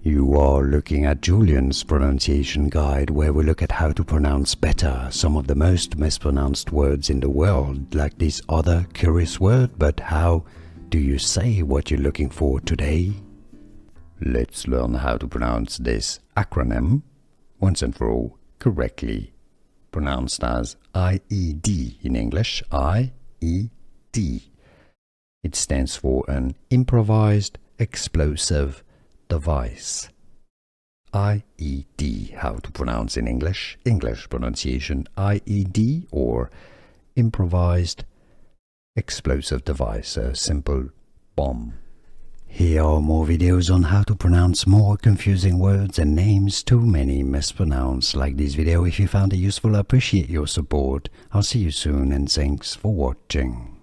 You are looking at Julian's pronunciation guide, where we look at how to pronounce better some of the most mispronounced words in the world, like this other curious word. But how do you say what you're looking for today? Let's learn how to pronounce this acronym once and for all correctly, pronounced as IED in English, IED. It stands for an improvised explosive device. IED, how to pronounce in English, English pronunciation IED, or improvised explosive device, a simple bomb. Here are more videos on how to pronounce more confusing words and names too many mispronounced. Like this video if you found it useful. I appreciate your support. I'll see you soon and thanks for watching.